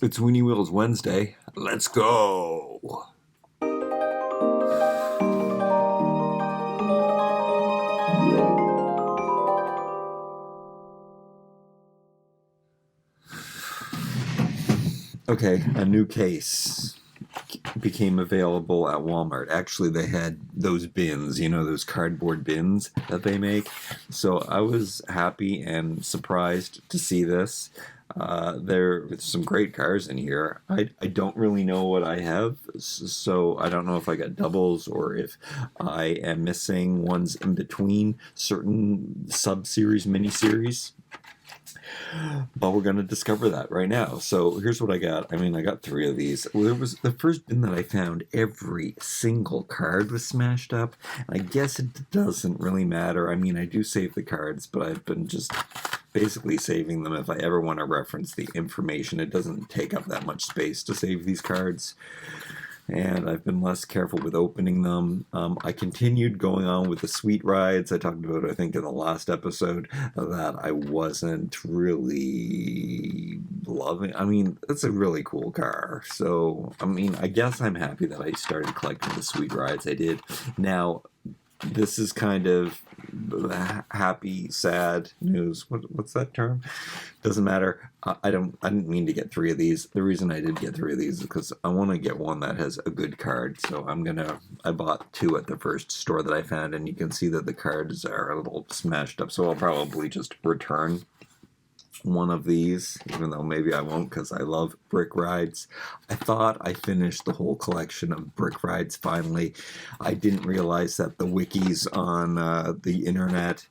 It's Weenie Wheels Wednesday. Let's go! Okay, a new case became available at Walmart. Actually, they had those bins, you know, those cardboard bins that they make. So I was happy and surprised to see this. There's some great cars in here. I don't really know what I have, so I don't know if I got doubles or if I am missing ones in between certain sub-series, mini-series. But we're going to discover that right now. So here's what I got. I mean, I got 3 of these. There was the first bin that I found, every single card was smashed up. I guess it doesn't really matter. I mean, I do save the cards, but I've been just basically saving them if I ever want to reference the information. It doesn't take up that much space to save these cards. And I've been less careful with opening them. I continued going on with the sweet rides. I talked about, I think, in the last episode that I wasn't really loving. I mean, it's a really cool car. So, I mean, I guess I'm happy that I started collecting the sweet rides. I did. Now, this is kind of happy, sad news. What's that term? Doesn't matter. I didn't mean to get 3 of these. The reason I did get 3 of these is because I want to get one that has a good card. So I bought 2 at the first store that I found, and you can see that the cards are a little smashed up. So I'll probably just return one of these, even though maybe I won't, because I love brick rides. I thought I finished the whole collection of brick rides finally. I didn't realize that the wikis on the internet,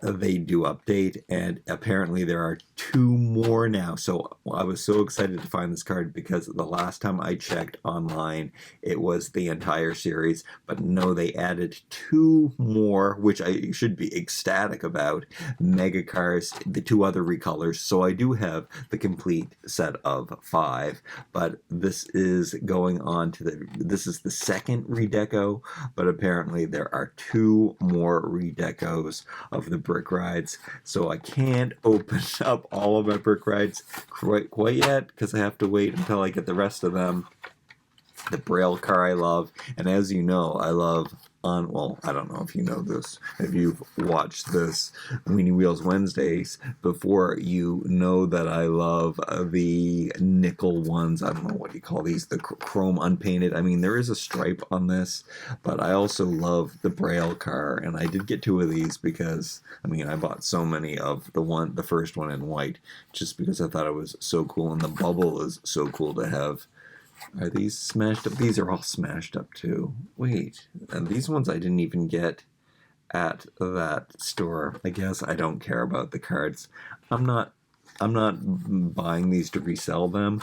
they do update, and apparently there are 2 more now. So I was so excited to find this card because the last time I checked online, it was the entire series. But no, they added 2 more, which I should be ecstatic about. Mega cars, the 2 other recolors. So I do have the complete set of 5. But this is going on to this is the second redeco. But apparently there are 2 more redecos of the brick rides, so I can't open up all of my brick rides quite yet because I have to wait until I get the rest of them. The Braille car I love, and as you know, I love well, I don't know if you know this, if you've watched this Weenie Wheels Wednesdays before, you know that I love the nickel ones. I don't know what you call these, the chrome unpainted. I mean, there is a stripe on this, but I also love the Braille car, and I did get 2 of these because, I mean, I bought so many of the first one in white, just because I thought it was so cool, and the bubble is so cool to have. Are these smashed up? These are all smashed up too. Wait, and these ones I didn't even get at that store. I guess I don't care about the cards. I'm not buying these to resell them.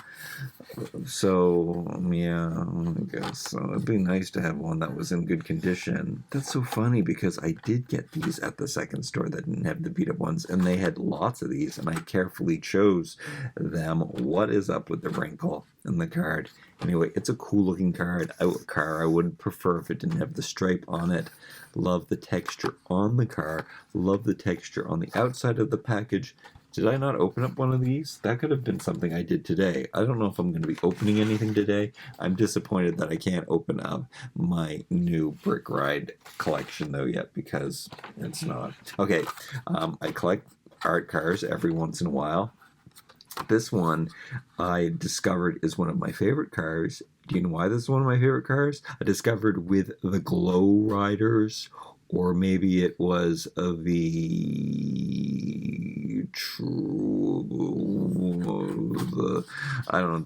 So yeah, I guess it'd be nice to have one that was in good condition. That's so funny because I did get these at the second store that didn't have the beat up ones, and they had lots of these, and I carefully chose them. What is up with the wrinkle in the card? Anyway, it's a cool looking card. I would prefer if it didn't have the stripe on it. Love the texture on the car. Love the texture on the outside of the package. Did I not open up one of these? That could have been something I did today. I don't know if I'm going to be opening anything today. I'm disappointed that I can't open up my new brick ride collection though yet because it's not. Okay, I collect art cars every once in a while. This one I discovered is one of my favorite cars. Do you know why this is one of my favorite cars? I discovered with the Glow Riders, or maybe it was the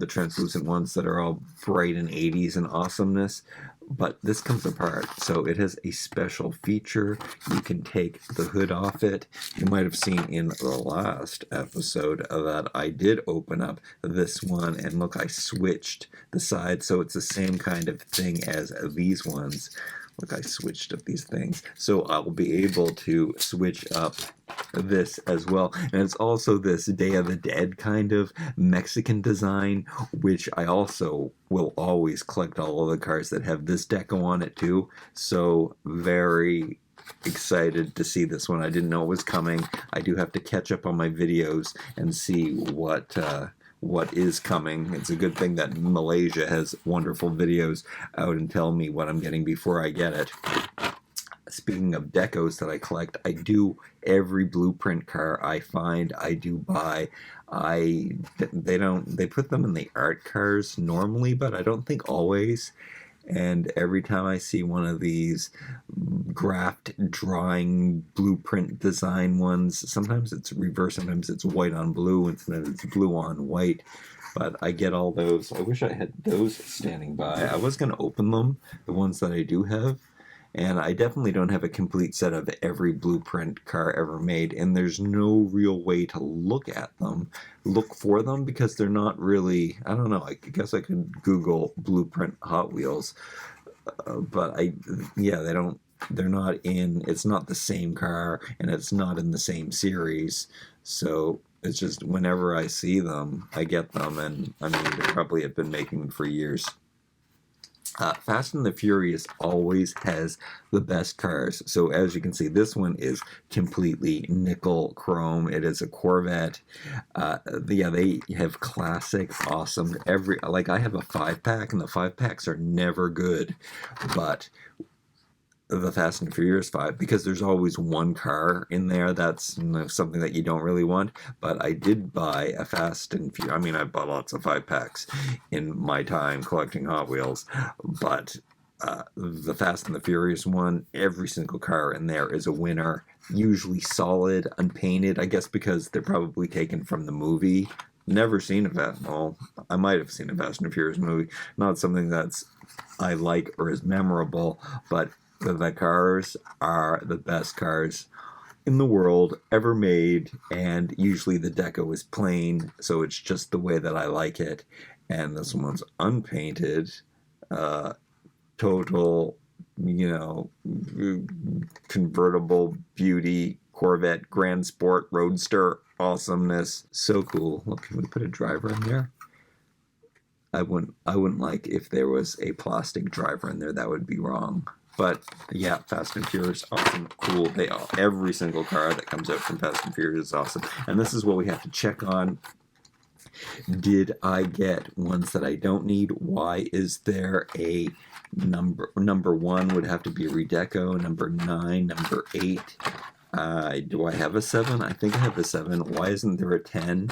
translucent ones that are all bright and 80s and awesomeness. But this comes apart, so it has a special feature. You can take the hood off it. You might have seen in the last episode that I did open up this one, and look, I switched the side, so it's the same kind of thing as these ones. Look, I switched up these things, so I will be able to switch up this as well. And it's also this Day of the Dead kind of Mexican design, which I also will always collect all of the cars that have this deco on it too. So very excited to see this one. I didn't know it was coming. I do have to catch up on my videos and see what what is coming. It's a good thing that Malaysia has wonderful videos out and tell me what I'm getting before I get it. Speaking of decos that I collect, I do every blueprint car I find, I do buy. They put them in the art cars normally, but I don't think always. And every time I see one of these graphed drawing blueprint design ones, sometimes it's reverse, sometimes it's white on blue, and sometimes it's blue on white. But I get all those. I wish I had those standing by. I was going to open them, the ones that I do have. And I definitely don't have a complete set of every blueprint car ever made, and there's no real way to look for them, because they're not really, I don't know, I guess I could Google blueprint Hot Wheels, but they're not in, it's not the same car, and it's not in the same series, so it's just whenever I see them, I get them, and I mean, they probably have been making them for years. Fast and the Furious always has the best cars. So as you can see, this one is completely nickel chrome. It is a Corvette. Yeah, they have classic, awesome. I have a 5-pack, and the 5-packs are never good, but the Fast and Furious 5, because there's always one car in there that's something that you don't really want. But I did buy a Fast and Furious. I mean, I bought lots of 5-packs in my time collecting Hot Wheels, but the Fast and the Furious one, every single car in there is a winner. Usually solid, unpainted. I guess because they're probably taken from the movie. Never seen a well, I might have seen a Fast and Furious movie. Not something that's I like or is memorable, but the cars are the best cars in the world ever made, and usually the deco is plain, so it's just the way that I like it. And this one's unpainted, total, convertible beauty, Corvette, Grand Sport, Roadster, awesomeness. So cool. Look, can we put a driver in there? I wouldn't like if there was a plastic driver in there. That would be wrong. But yeah, Fast and Furious, awesome, cool. Every single car that comes out from Fast and Furious is awesome. And this is what we have to check on. Did I get ones that I don't need? Why is there a number? Number 1 would have to be a redeco. Number 9, number 8. Do I have a 7? I think I have a 7. Why isn't there a 10?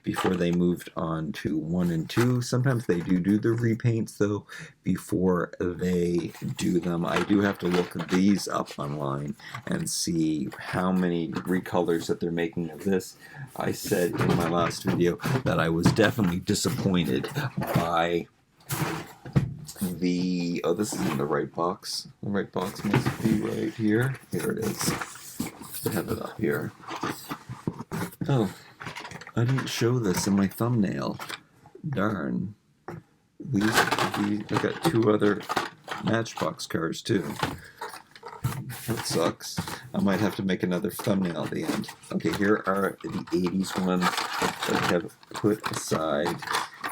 Before they moved on to 1 and 2. Sometimes they do the repaints, though, before they do them. I do have to look these up online and see how many recolors that they're making of this. I said in my last video that I was definitely disappointed by the... Oh, this isn't the right box. The right box must be right here. Here it is. I have it up here. Oh. I didn't show this in my thumbnail. Darn. I got 2 other Matchbox cars too. That sucks. I might have to make another thumbnail at the end. Okay, here are the 80s ones that I have put aside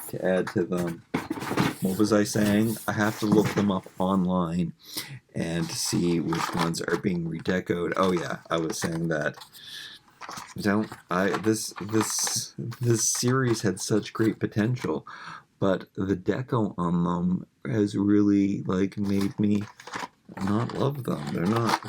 to add to them. What was I saying? I have to look them up online and see which ones are being redecoed. Oh yeah, I was saying that. This series had such great potential, but the deco on them has really made me not love them. They're not,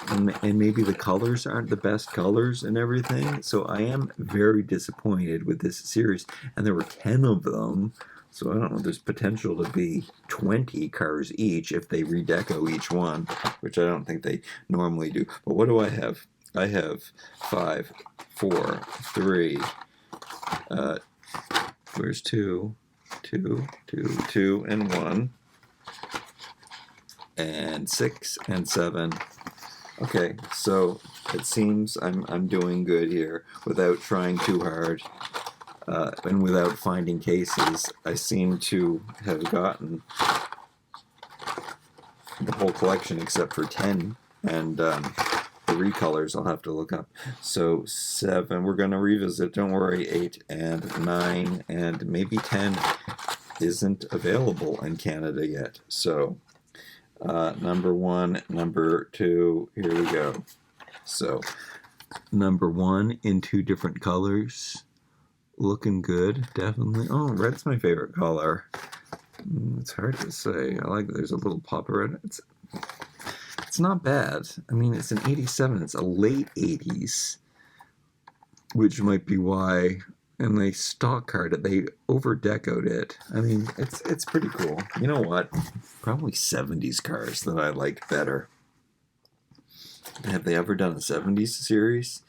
and maybe the colors aren't the best colors and everything. So I am very disappointed with this series, and there were 10 of them. So I don't know, there's potential to be 20 cars each if they redeco each one, which I don't think they normally do. But what do I have? I have 5, 4, 3, where's 2, 2, 2, 2, and 1, and 6, and 7. Okay, so it seems I'm doing good here without trying too hard, and without finding cases. I seem to have gotten the whole collection except for 10, and the recolors I'll have to look up. So 7, we're going to revisit, don't worry. 8 and 9 and maybe 10 isn't available in Canada yet. So number 1, number 2, here we go. So number 1 in 2 different colors. looking good, definitely. Oh, red's my favorite color. It's hard to say. I like that there's a little pop of red. It's not bad. I mean, it's an 87. It's a late 80s, which might be why. And they stock card it. They over-decoed it. I mean, it's pretty cool. You know what? Probably 70s cars that I like better. Have they ever done a 70s series?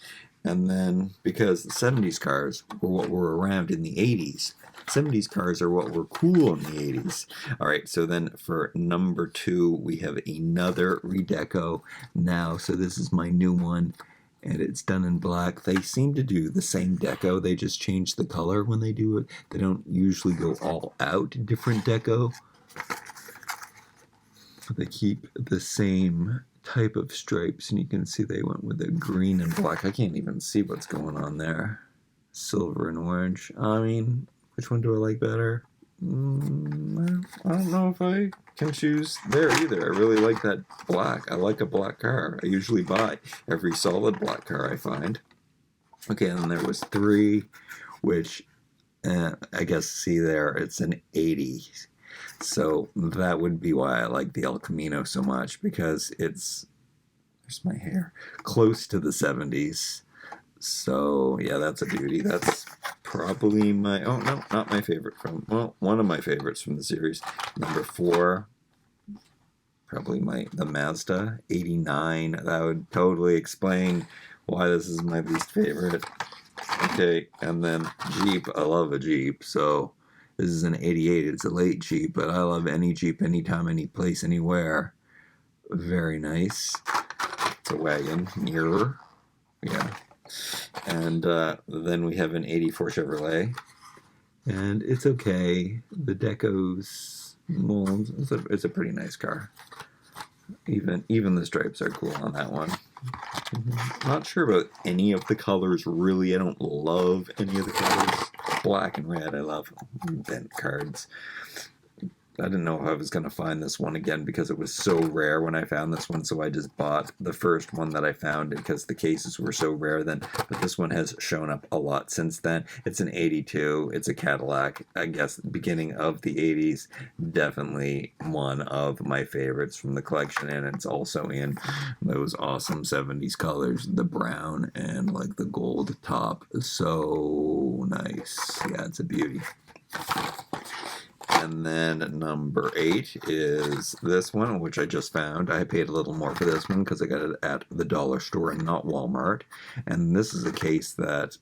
And then, because the 70s cars were what were around in the 80s, 70s cars are what were cool in the 80s. All right, so then for number 2, we have another redeco now. So this is my new one, and it's done in black. They seem to do the same deco. They just change the color when they do it. They don't usually go all out different deco. They keep the same type of stripes, and you can see they went with the green and black. I can't even see what's going on there. Silver and orange. I mean, which one do I like better? I don't know if I can choose there either. I really like that black. I like a black car. I usually buy every solid black car I find. Okay, and then there was 3, which I guess see there, it's an 80. So that would be why I like the El Camino so much, because it's, there's my hair, close to the 70s. So yeah, that's a beauty. That's probably my, oh no, not my favorite from, well, one of my favorites from the series. Number 4, probably the Mazda 89. That would totally explain why this is my least favorite. Okay, and then Jeep. I love a Jeep, so this is an 88. It's a late Jeep, but I love any Jeep, anytime, any place, anywhere. Very nice. It's a wagon. Mirror. Yeah. And then we have an 84 Chevrolet. And it's okay. The deco's, well, it's a pretty nice car. Even the stripes are cool on that one. Not sure about any of the colors, really. I don't love any of the colors. Black and red, I love bent cards. I didn't know if I was going to find this one again because it was so rare when I found this one, so I just bought the first one that I found because the cases were so rare then. But this one has shown up a lot since then. It's an 82. It's a Cadillac, I guess, beginning of the 80s. Definitely one of my favorites from the collection, and it's also in those awesome 70s colors, the brown and like the gold top. So nice. Yeah, it's a beauty. And then number 8 is this one, which I just found. I paid a little more for this one because I got it at the dollar store and not Walmart. And this is a case that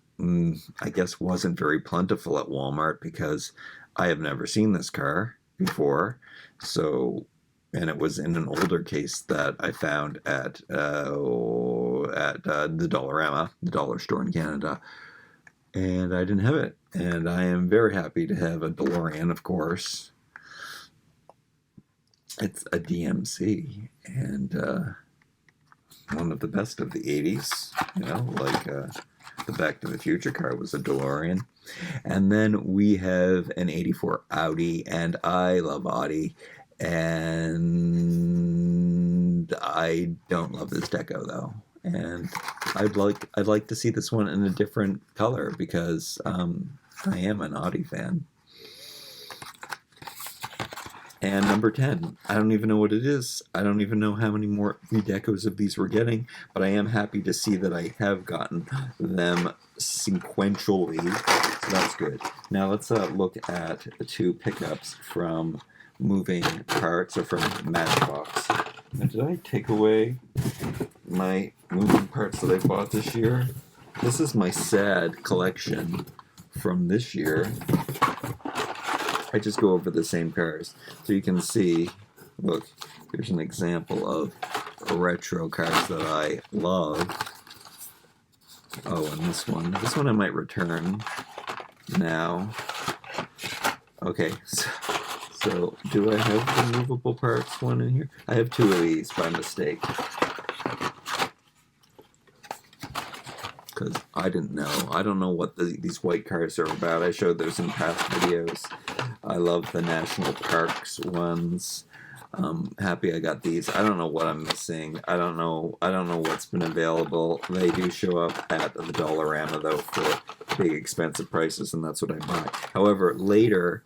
I guess wasn't very plentiful at Walmart because I have never seen this car before. So, and it was in an older case that I found at the Dollarama, the dollar store in Canada. And I didn't have it. And I am very happy to have a DeLorean, of course. It's a DMC, and one of the best of the 80s, you know, like the Back to the Future car was a DeLorean. And then we have an 84 Audi, and I love Audi, and I don't love this deco, though. And I'd like to see this one in a different color because I am an Audi fan. And number 10, I don't even know what it is. I don't even know how many more redecos of these we're getting, but I am happy to see that I have gotten them sequentially, so that's good. Now let's look at 2 pickups from Moving Parts, or from Matchbox. Now, did I take away my moving parts that I bought this year? This is my sad collection from this year. I just go over the same cars. So you can see, look, here's an example of retro cars that I love. Oh, and this one I might return now. Okay, so do I have the movable parts one in here? I have 2 of these by mistake. Because I didn't know. I don't know what these white cars are about. I showed those in past videos. I love the national parks ones. Happy I got these. I don't know what I'm missing. I don't know what's been available. They do show up at the Dollarama though for big expensive prices, and that's what I buy. However, later,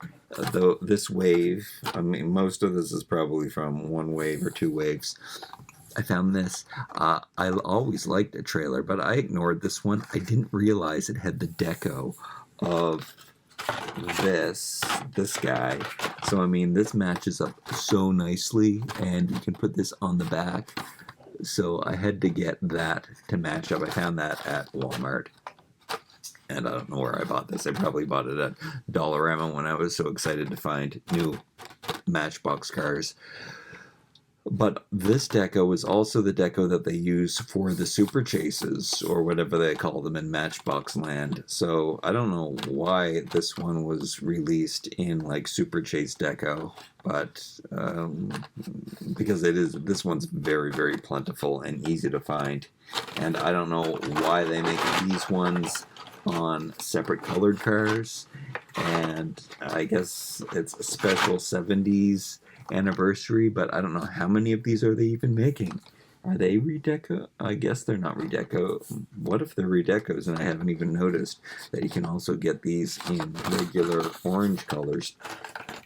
though, this wave, I mean, most of this is probably from one wave or two waves. I found this. I always liked a trailer, but I ignored this one. I didn't realize it had the deco of this guy. So I mean, this matches up so nicely, and you can put this on the back. So I had to get that to match up. I found that at Walmart, and I don't know where I bought this. I probably bought it at Dollarama when I was so excited to find new Matchbox cars. But this deco is also the deco that they use for the Super Chases, or whatever they call them in Matchbox land. So I don't know why this one was released in like Super Chase deco, but because this one's very, very plentiful and easy to find. And I don't know why they make these ones on separate colored cars. And I guess it's a special 70s anniversary, but I don't know how many of these are they even making. Are they redeco? I guess they're not redeco. What if they're redecos and I haven't even noticed that you can also get these in regular orange colors?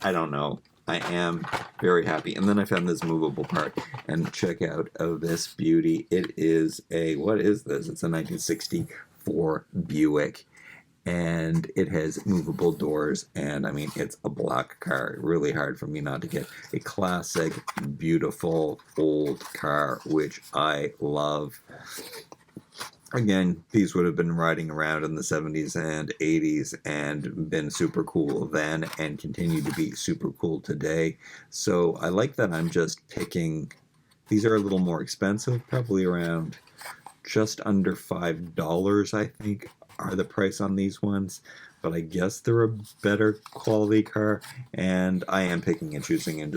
I don't know. I am very happy. And then I found this movable part, and check out this beauty. It is what is this? It's a 1964 Buick. And it has movable doors, and I mean, it's a black car. Really hard for me not to get a classic, beautiful, old car, which I love. Again, these would have been riding around in the 70s and 80s and been super cool then and continue to be super cool today. So I like that I'm just picking. These are a little more expensive, probably around just under $5, I think, are the price on these ones, but I guess they're a better quality car, and I am picking and choosing, and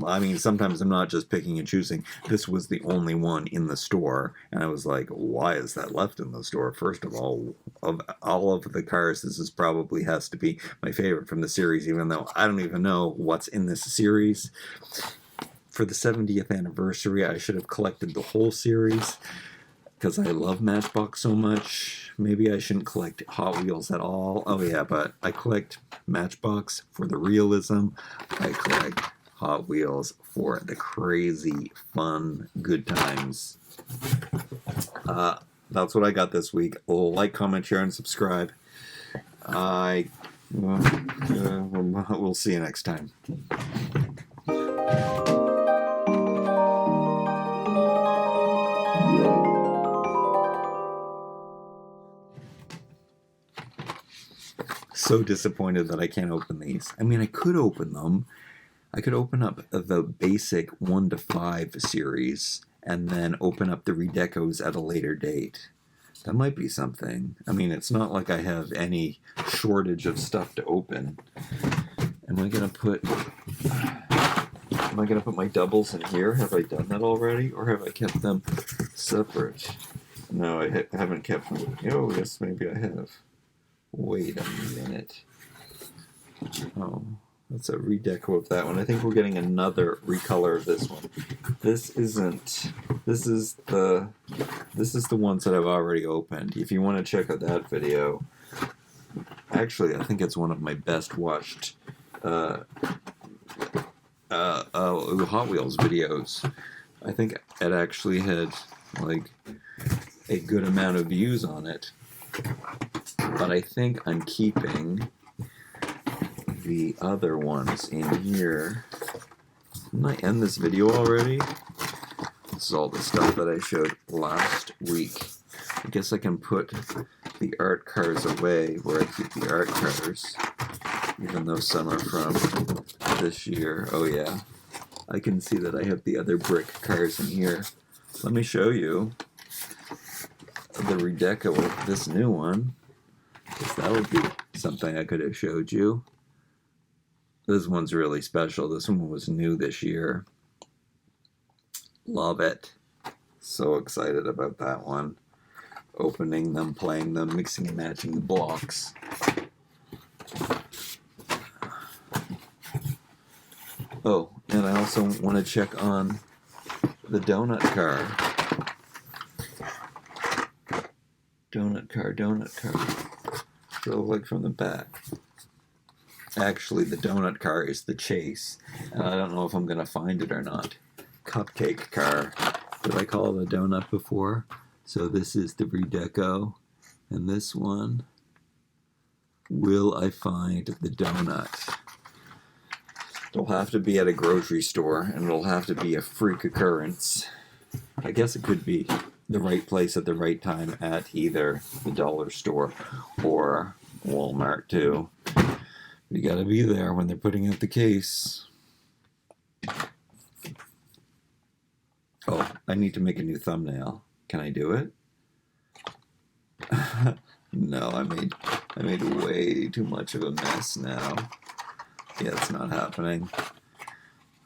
I mean, sometimes I'm not just picking and choosing. This was the only one in the store, and I was like, why is that left in the store? First of all of the cars, this probably has to be my favorite from the series, even though I don't even know what's in this series. For the 70th anniversary, I should have collected the whole series, because I love Matchbox so much. Maybe I shouldn't collect Hot Wheels at all. Oh yeah, but I collect Matchbox for the realism. I collect Hot Wheels for the crazy, fun, good times. That's what I got this week. Like, comment, share, and subscribe. We'll see you next time. So disappointed that I can't open these. I mean, I could open them. I could open up the basic 1 to 5 series and then open up the redecos at a later date. That might be something. I mean, it's not like I have any shortage of stuff to open. Am I gonna put my doubles in here? Have I done that already, or have I kept them separate? No, I haven't kept them. Oh, yes, maybe I have. Wait a minute. Oh, that's a redeco of that one. I think we're getting another recolor of this one. This is the ones that I've already opened. If you want to check out that video, actually, I think it's one of my best watched Hot Wheels videos. I think it actually had like a good amount of views on it. But I think I'm keeping the other ones in here. Didn't I end this video already? This is all the stuff that I showed last week. I guess I can put the art cars away where I keep the art cars, even though some are from this year. Oh yeah, I can see that I have the other brick cars in here. Let me show you the redeco of this new one, because that would be something I could have showed you. This one's really special. This one was new this year. Love it. So excited about that one. Opening them, playing them, mixing and matching the blocks. Oh, And I also want to check on the donut car. Donut car, donut car. So like from the back. Actually, the donut car is the chase. And I don't know if I'm going to find it or not. Cupcake car. Did I call it a donut before? So this is the redeco. And this one, will I find the donut? It'll have to be at a grocery store, and it'll have to be a freak occurrence. I guess it could be the right place at the right time at either the dollar store or Walmart too. You gotta be there when they're putting out the case. Oh, I need to make a new thumbnail. Can I do it? No, I made way too much of a mess now. Yeah, it's not happening.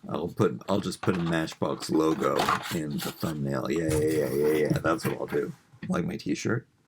I'll just put a Matchbox logo in the thumbnail. Yeah. That's what I'll do. Like my t-shirt.